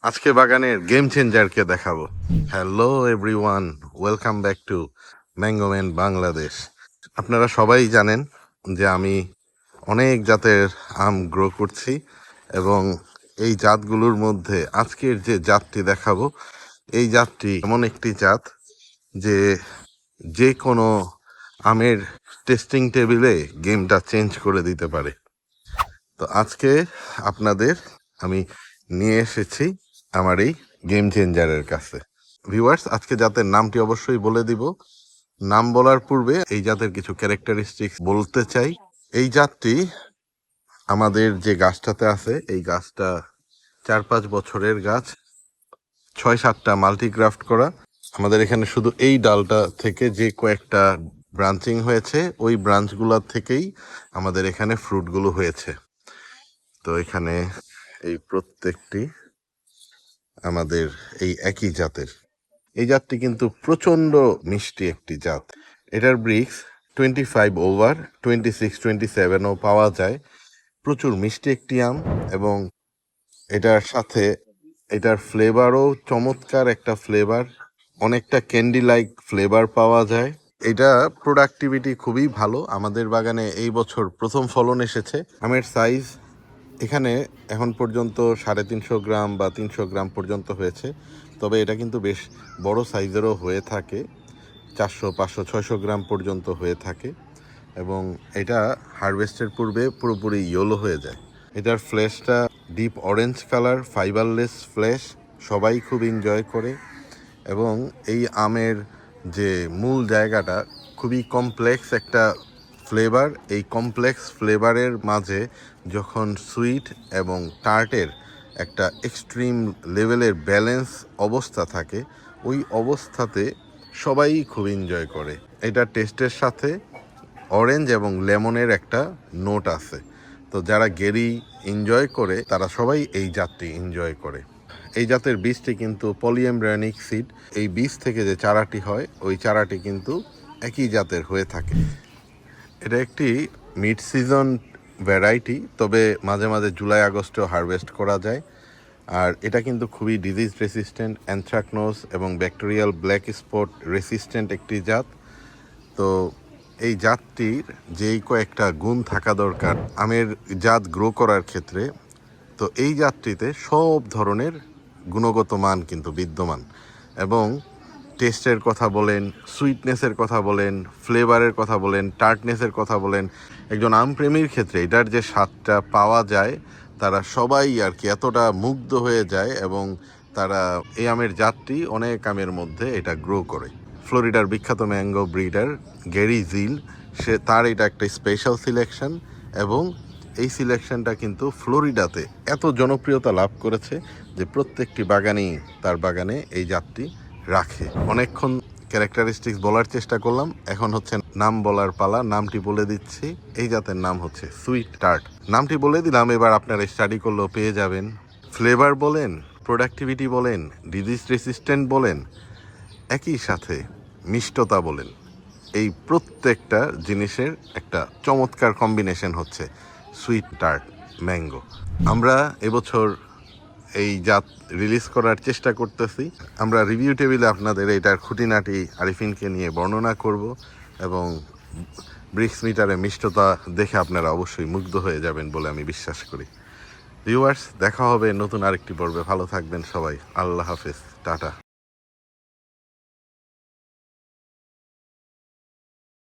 আজকে বাগানের গেম চেঞ্জারকে দেখাবো। Hello everyone, welcome back to Mangoman Bangladesh. আপনারা সবাই জানেন যে আমি অনেক জাতের আম গ্রো করছি এবং এই জাতগুলোর মধ্যে আজকের যে জাতটি দেখাবো, এই জাতটি এমন একটি জাত যে যে কোনো আমের টেস্টিং টেবিলে গেমটা চেঞ্জ করে দিতে পারে। তো আজকে আপনাদের আমি নিয়ে এসেছি আমার এই গেম চেঞ্জারের কাছে। ভিউয়ার্স, আজকে জাতের নামটি অবশ্যই বলে দিব। নাম বলার পূর্বে এই জাতের কিছু ক্যারেক্টারিস্টিক্স বলতে চাই। এই জাতটি আমাদের যে গাছটাতে আছে, এই গাছটা 4-5 বছরের গাছ, 6-7টা মাল্টিগ্রাফট করা। আমাদের এখানে শুধু এই ডালটা থেকে যে কয়েকটা ব্রাঞ্চিং হয়েছে, ওই ব্রাঞ্চগুলোর থেকেই আমাদের এখানে ফ্রুটগুলো হয়েছে। তো এখানে এই প্রত্যেকটি আমাদের এই একই জাতের। এই জাতটি কিন্তু প্রচণ্ড মিষ্টি একটি জাত। এটার ব্রিক্স 25 ওভার, 26-27ও পাওয়া যায়। প্রচুর মিষ্টি একটি আম এবং এটার সাথে এটার ফ্লেভারও চমৎকার একটা ফ্লেভার, অনেকটা ক্যান্ডি লাইক ফ্লেভার পাওয়া যায়। এটা প্রোডাক্টিভিটি খুবই ভালো। আমাদের বাগানে এই বছর প্রথম ফলন এসেছে। আমের সাইজ এখানে এখন পর্যন্ত 350 গ্রাম বা 300 গ্রাম পর্যন্ত হয়েছে, তবে এটা কিন্তু বেশ বড় সাইজেরও হয়ে থাকে, 400, 500, 600 গ্রাম পর্যন্ত হয়ে থাকে এবং এটা হারভেস্টের পূর্বে পুরোপুরি ইয়েলো হয়ে যায়। এটার ফ্লেশটা ডিপ অরেঞ্জ কালার, ফাইবারলেস ফ্লেশ, সবাই খুব এনজয় করে এবং এই আমের যে মূল জায়গাটা খুবই কমপ্লেক্স একটা ফ্লেভার। এই কমপ্লেক্স ফ্লেভারের মাঝে যখন সুইট এবং টার্টের একটা এক্সট্রিম লেভেলের ব্যালেন্স অবস্থা থাকে, ওই অবস্থাতে সবাই খুব এনজয় করে। এটা টেস্টের সাথে অরেঞ্জ এবং লেমনের একটা নোট আছে। তো যারা গেরি এনজয় করে তারা সবাই এই জাতটি এনজয় করে। এই জাতের বীজটি কিন্তু পলিএমব্রায়োনিক সিড। এই বীজ থেকে যে চারাটি হয়, ওই চারাটি কিন্তু একই জাতের হয়ে থাকে। এটা একটি মিড সিজন ভ্যারাইটি, তবে মাঝে মাঝে জুলাই আগস্টেও হারভেস্ট করা যায়। আর এটা কিন্তু খুবই ডিজিজ রেসিস্ট্যান্ট, অ্যানথ্রাকনোজ এবং ব্যাকটেরিয়াল ব্ল্যাক স্পট রেসিস্ট্যান্ট একটি জাত। তো এই জাতটির যেই কয়েকটা গুণ থাকা দরকার আমের জাত গ্রো করার ক্ষেত্রে, তো এই জাতটিতে সব ধরনের গুণগত মান কিন্তু বিদ্যমান এবং টেস্টের কথা বলেন, সুইটনেসের কথা বলেন, ফ্লেভারের কথা বলেন, টার্টনেসের কথা বলেন, একজন আমপ্রেমীর ক্ষেত্রে এটার যে স্বাদটা পাওয়া যায়, তারা সবাই আর কি এতটা মুগ্ধ হয়ে যায় এবং তারা এই আমের জাতটি অনেক আমের মধ্যে এটা গ্রো করে। ফ্লোরিডার বিখ্যাত ম্যাঙ্গো ব্রিডার গ্যারি জিল, তার এটা একটা স্পেশাল সিলেকশন এবং এই সিলেকশনটা কিন্তু ফ্লোরিডাতে এত জনপ্রিয়তা লাভ করেছে যে প্রত্যেকটি বাগানেই তার বাগানে এই জাতটি রাখে। অনেকক্ষণ ক্যারেক্টারিস্টিক্স বলার চেষ্টা করলাম, এখন হচ্ছে নাম বলার পালা। নামটি বলে দিচ্ছি। এই জাতের নাম হচ্ছে সুইট টার্ট। নামটি বলে দিলাম, এবার আপনারা স্টাডি করলেও পেয়ে যাবেন। ফ্লেভার বলেন, প্রোডাক্টিভিটি বলেন, ডিজিজ রেসিস্ট্যান্ট বলেন, একই সাথে মিষ্টতা বলেন, এই প্রত্যেকটা জিনিসের একটা চমৎকার কম্বিনেশন হচ্ছে সুইট টার্ট ম্যাঙ্গো। আমরা এবছর এই জাত রিলিজ করার চেষ্টা করতেছি। আমরা রিভিউ টেবিলে আপনাদের এটার খুঁটিনাটি আরিফিনকে নিয়ে বর্ণনা করব এবং ব্রিক্স মিটারে মিষ্টতা দেখে আপনারা অবশ্যই মুগ্ধ হয়ে যাবেন বলে আমি বিশ্বাস করি। ভিউয়ার্স, দেখা হবে নতুন আরেকটি পর্বে। ভালো থাকবেন সবাই। আল্লাহ হাফেজ, টাটা।